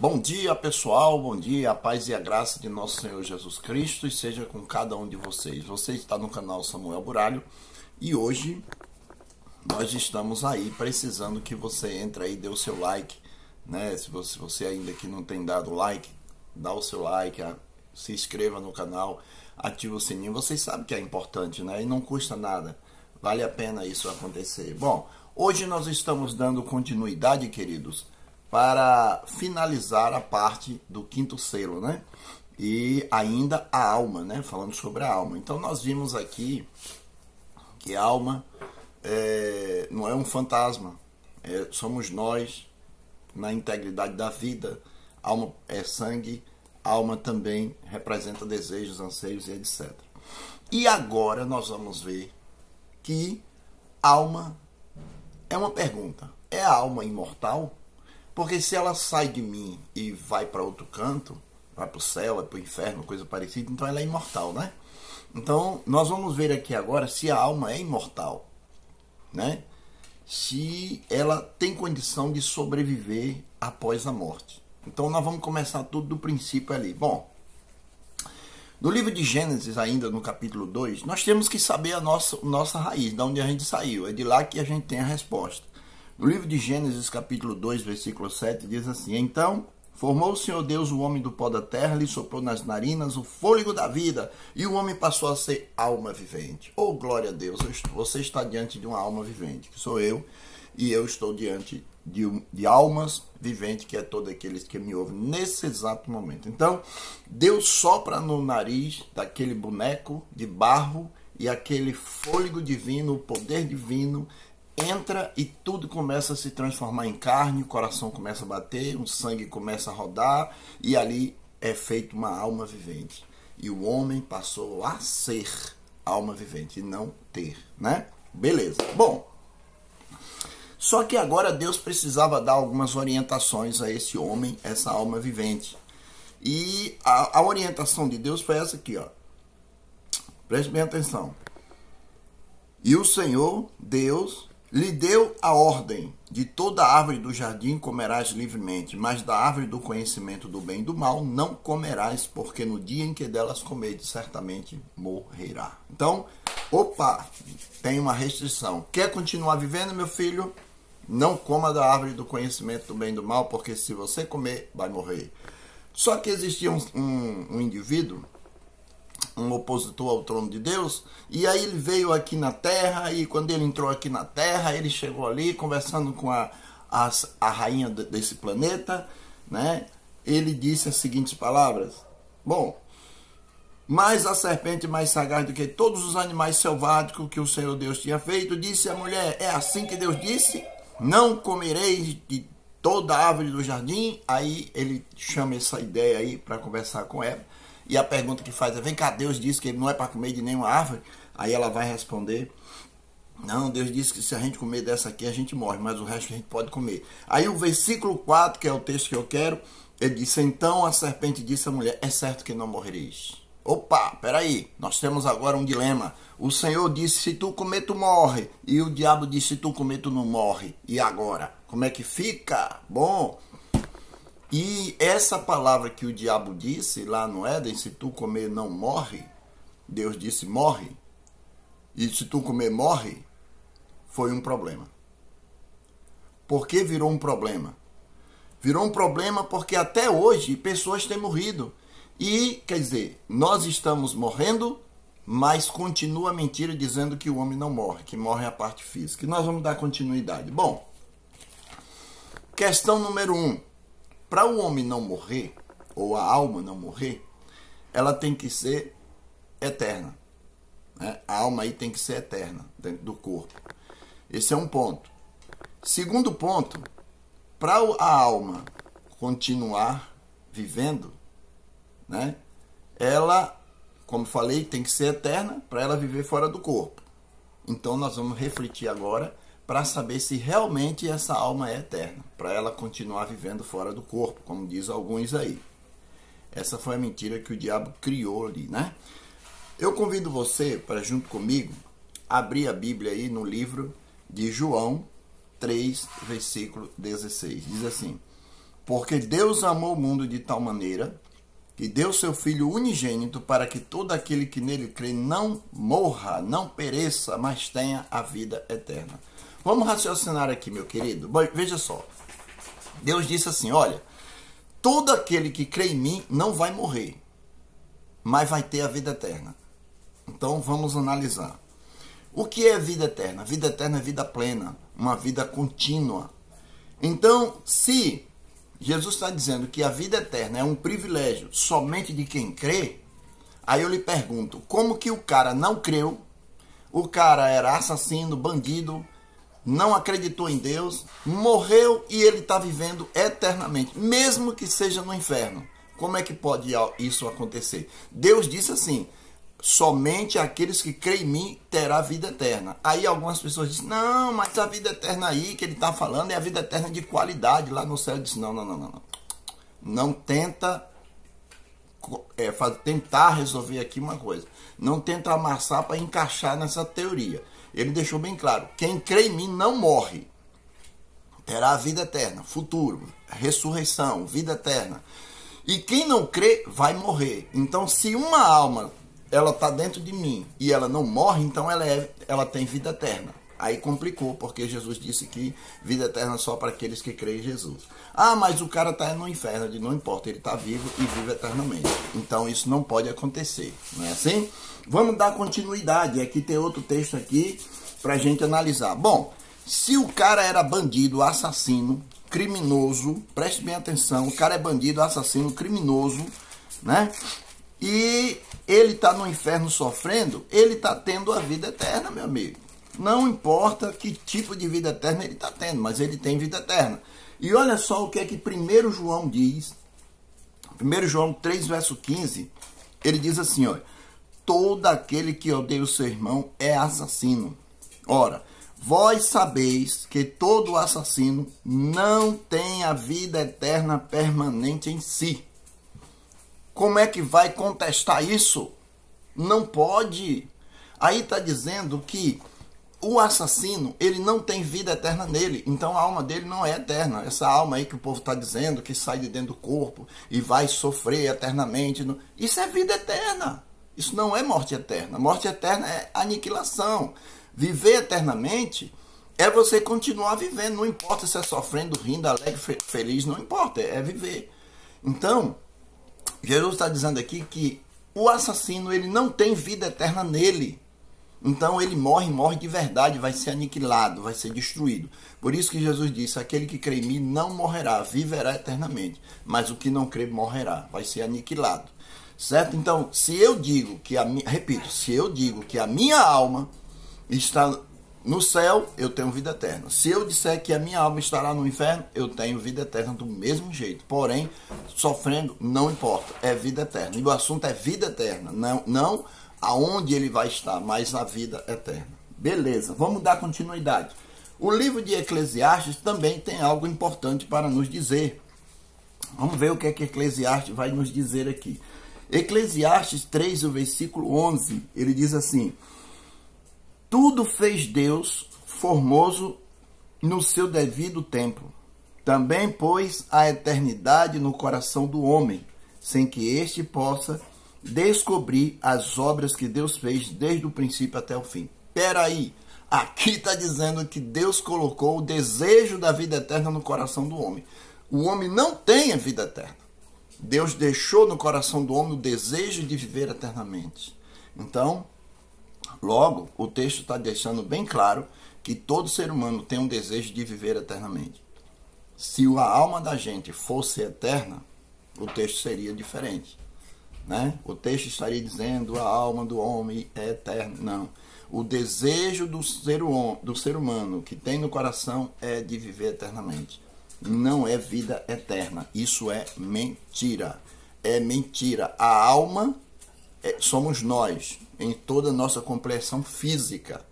Bom dia, pessoal, bom dia, a paz e a graça de nosso Senhor Jesus Cristo esteja com cada um de vocês. Você está no canal Samuel Buralho e hoje nós estamos aí precisando que você entre aí, dê o seu like, né? Se você ainda que não tem dado like, dá o seu like, se inscreva no canal, ativa o sininho. Vocês sabem que é importante, né? E não custa nada, vale a pena isso acontecer. Bom, hoje nós estamos dando continuidade, queridos, para finalizar a parte do quinto selo, né? E ainda a alma, né? Falando sobre a alma. Então nós vimos aqui que a alma não é um fantasma, somos nós na integridade da vida. Alma é sangue, alma também representa desejos, anseios e etc. E agora nós vamos ver que alma é uma pergunta. É a alma imortal? Porque se ela sai de mim e vai para outro canto, vai para o céu, vai para o inferno, coisa parecida, então ela é imortal, né? Então, nós vamos ver aqui agora se a alma é imortal, né? Se ela tem condição de sobreviver após a morte. Então, nós vamos começar tudo do princípio ali. Bom, no livro de Gênesis, ainda no capítulo 2, nós temos que saber a nossa raiz, de onde a gente saiu. É de lá que a gente tem a resposta. No livro de Gênesis, capítulo 2, versículo 7, diz assim: Então formou o Senhor Deus o homem do pó da terra, lhe soprou nas narinas o fôlego da vida, e o homem passou a ser alma vivente. Oh, glória a Deus, você está diante de uma alma vivente, que sou eu, e eu estou diante de almas viventes, que é todos aqueles que me ouvem nesse exato momento. Então, Deus sopra no nariz daquele boneco de barro, e aquele fôlego divino, o poder divino, entra e tudo começa a se transformar em carne, o coração começa a bater, o sangue começa a rodar e ali é feita uma alma vivente. E o homem passou a ser alma vivente e não ter, né? Beleza. Bom, só que agora Deus precisava dar algumas orientações a esse homem, essa alma vivente. E a orientação de Deus foi essa aqui, ó. Preste bem atenção. E o Senhor, Deus, lhe deu a ordem: de toda árvore do jardim comerás livremente, mas da árvore do conhecimento do bem e do mal não comerás, porque no dia em que delas comerdes, certamente morrerá. Então, opa, tem uma restrição. Quer continuar vivendo, meu filho? Não coma da árvore do conhecimento do bem e do mal, porque se você comer, vai morrer. Só que existia um indivíduo, um opositor ao trono de Deus, e aí ele veio aqui na terra, e quando ele entrou aqui na terra, ele chegou ali conversando com a rainha desse planeta, né? Ele disse as seguintes palavras: bom, mas a serpente mais sagaz do que todos os animais selváticos que o Senhor Deus tinha feito, disse à mulher: é assim que Deus disse? Não comereis de toda a árvore do jardim? Aí ele chama essa ideia aí para conversar com ela. E a pergunta que faz é: vem cá, Deus disse que não é para comer de nenhuma árvore? Aí ela vai responder: não, Deus disse que se a gente comer dessa aqui a gente morre, mas o resto a gente pode comer. Aí o versículo 4, que é o texto que eu quero, ele disse: então a serpente disse à mulher: é certo que não morrereis. Opa, peraí, nós temos agora um dilema. O Senhor disse: se tu comer tu morre, e o diabo disse: se tu comer tu não morre. E agora? Como é que fica? Bom, e essa palavra que o diabo disse lá no Éden: se tu comer não morre, Deus disse morre, e se tu comer morre, foi um problema. Por que virou um problema? Virou um problema porque até hoje pessoas têm morrido. E, quer dizer, nós estamos morrendo, mas continua a mentira dizendo que o homem não morre, que morre a parte física. E nós vamos dar continuidade. Bom, questão número 1. Para o homem não morrer, ou a alma não morrer, ela tem que ser eterna, né? A alma aí tem que ser eterna dentro do corpo. Esse é um ponto. Segundo ponto, para a alma continuar vivendo, né? Ela, como falei, tem que ser eterna para ela viver fora do corpo. Então nós vamos refletir agora para saber se realmente essa alma é eterna, para ela continuar vivendo fora do corpo, como diz alguns aí. Essa foi a mentira que o diabo criou ali, né? Eu convido você para, junto comigo, abrir a Bíblia aí no livro de João 3, versículo 16. Diz assim: Porque Deus amou o mundo de tal maneira que deu seu Filho unigênito para que todo aquele que nele crê não morra, não pereça, mas tenha a vida eterna. Vamos raciocinar aqui, meu querido. Bom, veja só. Deus disse assim, olha, todo aquele que crê em mim não vai morrer, mas vai ter a vida eterna. Então vamos analisar. O que é vida eterna? Vida eterna é vida plena, uma vida contínua. Então, se Jesus está dizendo que a vida eterna é um privilégio somente de quem crê, aí eu lhe pergunto, como que o cara não creu, o cara era assassino, bandido, não acreditou em Deus, morreu e ele está vivendo eternamente, mesmo que seja no inferno. Como é que pode isso acontecer? Deus disse assim, somente aqueles que creem em mim terá vida eterna. Aí algumas pessoas dizem, não, mas a vida eterna aí que ele está falando é a vida eterna de qualidade lá no céu. Eu disse, não. Não tenta tentar resolver aqui uma coisa. Não tenta amassar para encaixar nessa teoria. Ele deixou bem claro, quem crê em mim não morre. Terá a vida eterna, futuro, ressurreição, vida eterna. E quem não crê vai morrer. Então se uma alma ela está dentro de mim e ela não morre, então ela tem vida eterna. Aí complicou, porque Jesus disse que vida eterna é só para aqueles que creem em Jesus. Ah, mas o cara está no inferno, não importa, ele está vivo e vive eternamente. Então isso não pode acontecer, não é assim? Vamos dar continuidade, aqui tem outro texto aqui para a gente analisar. Bom, se o cara era bandido, assassino, criminoso, preste bem atenção, o cara é bandido, assassino, criminoso, né? E ele está no inferno sofrendo, ele está tendo a vida eterna, meu amigo. Não importa que tipo de vida eterna ele está tendo, mas ele tem vida eterna. E olha só o que é que 1 João diz. 1 João 3, verso 15, ele diz assim, olha, todo aquele que odeia o seu irmão é assassino. Ora, vós sabeis que todo assassino não tem a vida eterna permanente em si. Como é que vai contestar isso? Não pode. Aí está dizendo que o assassino, ele não tem vida eterna nele. Então a alma dele não é eterna. Essa alma aí que o povo está dizendo, que sai de dentro do corpo e vai sofrer eternamente. Isso é vida eterna. Isso não é morte eterna. Morte eterna é aniquilação. Viver eternamente é você continuar vivendo. Não importa se é sofrendo, rindo, alegre, feliz. Não importa. É viver. Então, Jesus está dizendo aqui que o assassino ele não tem vida eterna nele. Então ele morre de verdade, vai ser aniquilado, vai ser destruído. Por isso que Jesus disse, aquele que crê em mim não morrerá, viverá eternamente. Mas o que não crê morrerá, vai ser aniquilado. Certo? Então, se eu digo que se eu digo que a minha alma está no céu, eu tenho vida eterna. Se eu disser que a minha alma estará no inferno, eu tenho vida eterna do mesmo jeito. Porém, sofrendo, não importa, é vida eterna. E o assunto é vida eterna, não aonde ele vai estar, mas a vida eterna. Beleza, vamos dar continuidade. O livro de Eclesiastes também tem algo importante para nos dizer. Vamos ver o que é que Eclesiastes vai nos dizer aqui. Eclesiastes 3, o versículo 11, ele diz assim, tudo fez Deus formoso no seu devido tempo. Também pôs a eternidade no coração do homem, sem que este possa descobrir as obras que Deus fez desde o princípio até o fim. Peraí, aqui está dizendo que Deus colocou o desejo da vida eterna no coração do homem. O homem não tem a vida eterna. Deus deixou no coração do homem o desejo de viver eternamente. Então, logo, o texto está deixando bem claro que todo ser humano tem um desejo de viver eternamente. Se a alma da gente fosse eterna, o texto seria diferente. Né? O texto estaria dizendo a alma do homem é eterna. Não. O desejo do ser humano que tem no coração é de viver eternamente. Não é vida eterna. Isso é mentira. É mentira. A alma somos nós, em toda a nossa compreensão física.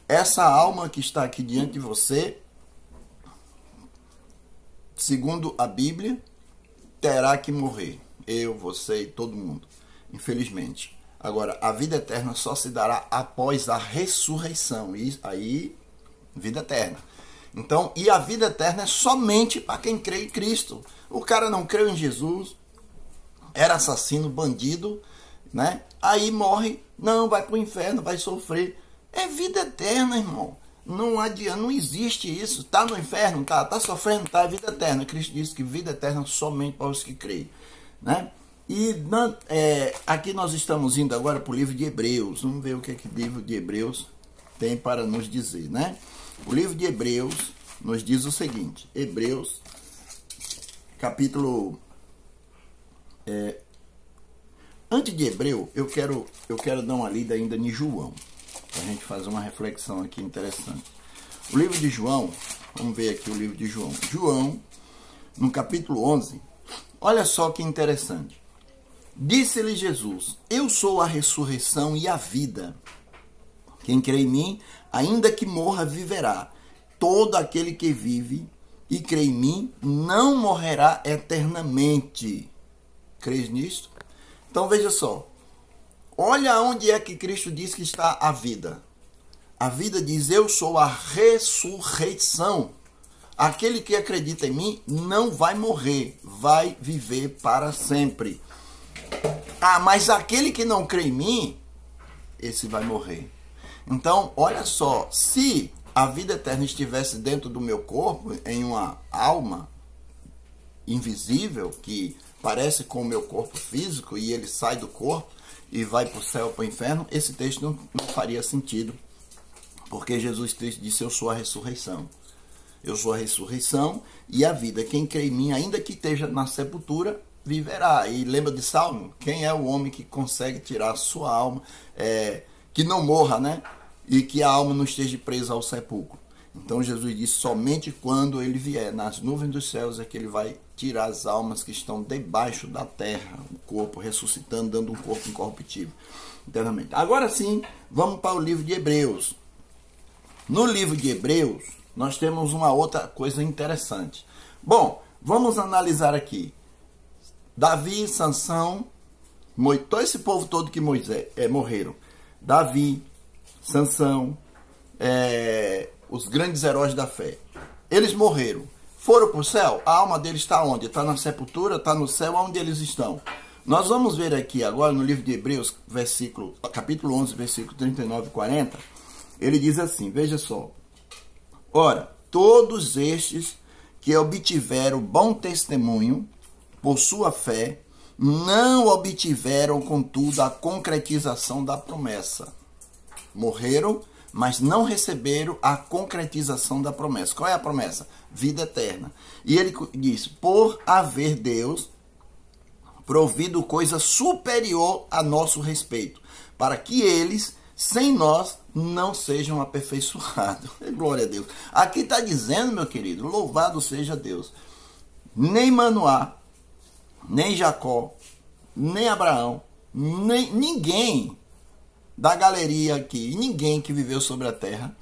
Essa alma que está aqui diante de você, segundo a Bíblia, terá que morrer. Eu, você e todo mundo, infelizmente. Agora, a vida eterna só se dará após a ressurreição. E aí, vida eterna. Então, e a vida eterna é somente para quem crê em Cristo. O cara não creu em Jesus, era assassino, bandido, né? Aí morre, não, vai para o inferno, vai sofrer. É vida eterna, irmão. Não adianta, não existe isso. Está no inferno, tá sofrendo, tá, é vida eterna. Cristo disse que vida eterna somente para os que creem, né? E aqui nós estamos indo agora para o livro de Hebreus. Vamos ver o que o livro de Hebreus tem para nos dizer, né? O livro de Hebreus nos diz o seguinte. Hebreus, capítulo... antes de Hebreu, eu quero dar uma lida ainda em João, para a gente fazer uma reflexão aqui interessante. O livro de João, vamos ver aqui o livro de João. João, no capítulo 11, olha só que interessante. Disse-lhe Jesus, eu sou a ressurreição e a vida. Quem crê em mim, ainda que morra, viverá. Todo aquele que vive e crê em mim, não morrerá eternamente. Crês nisto? Então veja só. Olha onde é que Cristo diz que está a vida. A vida diz, eu sou a ressurreição. Aquele que acredita em mim não vai morrer, vai viver para sempre. Ah, mas aquele que não crê em mim, esse vai morrer. Então, olha só, se a vida eterna estivesse dentro do meu corpo, em uma alma invisível, que parece com o meu corpo físico, e ele sai do corpo e vai para o céu, para o inferno, esse texto não faria sentido. Porque Jesus Cristo disse, eu sou a ressurreição. Eu sou a ressurreição e a vida. Quem crê em mim, ainda que esteja na sepultura, viverá. E lembra de Salmo? Quem é o homem que consegue tirar a sua alma, que não morra, né? E que a alma não esteja presa ao sepulcro. Então Jesus disse, somente quando ele vier nas nuvens dos céus é que ele vai tirar as almas que estão debaixo da terra, o corpo ressuscitando, dando um corpo incorruptível eternamente. Agora sim, vamos para o livro de Hebreus. No livro de Hebreus, nós temos uma outra coisa interessante. Bom, vamos analisar aqui. Davi, Sansão, todo esse povo todo que morreram. Davi, Sansão, os grandes heróis da fé. Eles morreram. Foram para o céu? A alma deles está onde? Está na sepultura? Está no céu? Onde eles estão? Nós vamos ver aqui agora no livro de Hebreus, capítulo 11, versículo 39 e 40. Ele diz assim, veja só. Ora, todos estes que obtiveram bom testemunho por sua fé, não obtiveram, contudo, a concretização da promessa. Morreram, mas não receberam a concretização da promessa. Qual é a promessa? Vida eterna. E ele diz, por haver Deus provido coisa superior a nosso respeito, para que eles, sem nós, não sejam aperfeiçoados. Glória a Deus. Aqui está dizendo, meu querido, louvado seja Deus. Nem Manoá, nem Jacó, nem Abraão, nem ninguém da galeria aqui, ninguém que viveu sobre a terra,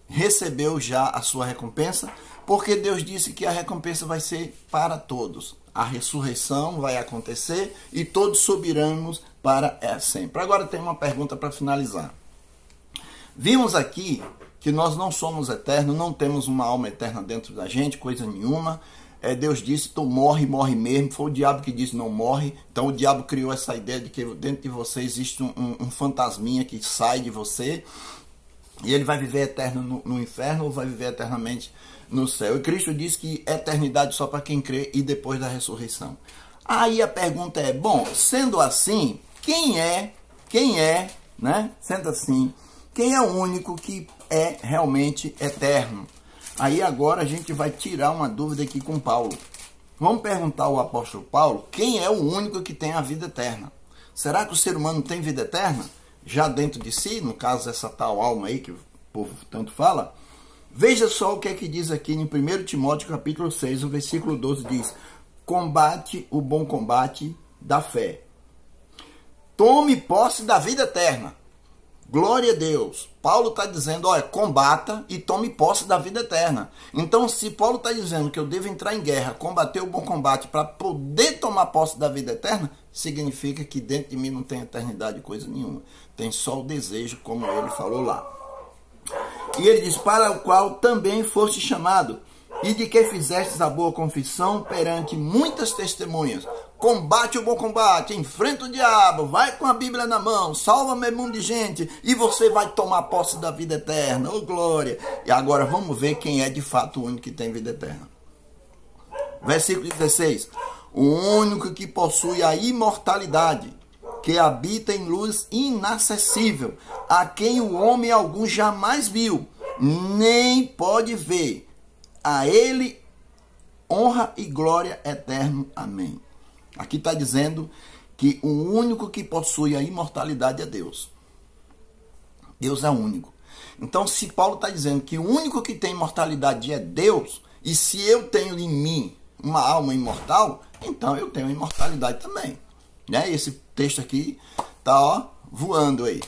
recebeu já a sua recompensa, porque Deus disse que a recompensa vai ser para todos. A ressurreição vai acontecer e todos subiremos para sempre. Agora tem uma pergunta para finalizar. Vimos aqui que nós não somos eternos, não temos uma alma eterna dentro da gente, coisa nenhuma. Deus disse, tu morre mesmo. Foi o diabo que disse, não morre. Então o diabo criou essa ideia de que dentro de você existe um fantasminha que sai de você. E ele vai viver eterno no inferno ou vai viver eternamente no céu. E Cristo disse que eternidade só para quem crê e depois da ressurreição. Aí a pergunta é, bom, sendo assim, quem é, né? Sendo assim, quem é o único que é realmente eterno? Aí agora a gente vai tirar uma dúvida aqui com Paulo. Vamos perguntar ao apóstolo Paulo, quem é o único que tem a vida eterna? Será que o ser humano tem vida eterna? Já dentro de si, no caso essa tal alma aí que o povo tanto fala? Veja só o que é que diz aqui em 1 Timóteo capítulo 6, o versículo 12 diz, combate o bom combate da fé. Tome posse da vida eterna. Glória a Deus. Paulo está dizendo, olha, combata e tome posse da vida eterna. Então, se Paulo está dizendo que eu devo entrar em guerra, combater o bom combate para poder tomar posse da vida eterna, significa que dentro de mim não tem eternidade coisa nenhuma. Tem só o desejo, como ele falou lá. E ele diz, para o qual também foste chamado, e de que fizestes a boa confissão perante muitas testemunhas. Combate o bom combate, enfrenta o diabo, vai com a Bíblia na mão, salva meio mundo de gente, e você vai tomar posse da vida eterna. Oh, glória! E agora vamos ver quem é de fato o único que tem vida eterna. Versículo 16. O único que possui a imortalidade, que habita em luz inacessível, a quem o homem algum jamais viu, nem pode ver. A ele honra e glória eterno. Amém. Aqui está dizendo que o único que possui a imortalidade é Deus. Deus é o único. Então, se Paulo está dizendo que o único que tem imortalidade é Deus, e se eu tenho em mim uma alma imortal, então eu tenho imortalidade também. Né? Esse texto aqui está voando aí.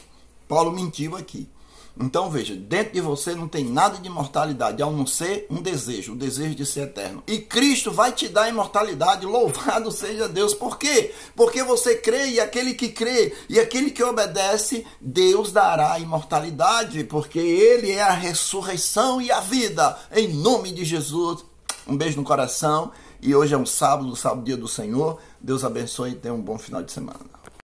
Paulo mentiu aqui. Então veja, dentro de você não tem nada de imortalidade, a não ser um desejo, o desejo de ser eterno. E Cristo vai te dar imortalidade, louvado seja Deus. Por quê? Porque você crê, e aquele que crê, e aquele que obedece, Deus dará imortalidade, porque Ele é a ressurreição e a vida, em nome de Jesus. Um beijo no coração, e hoje é um sábado, dia do Senhor. Deus abençoe e tenha um bom final de semana.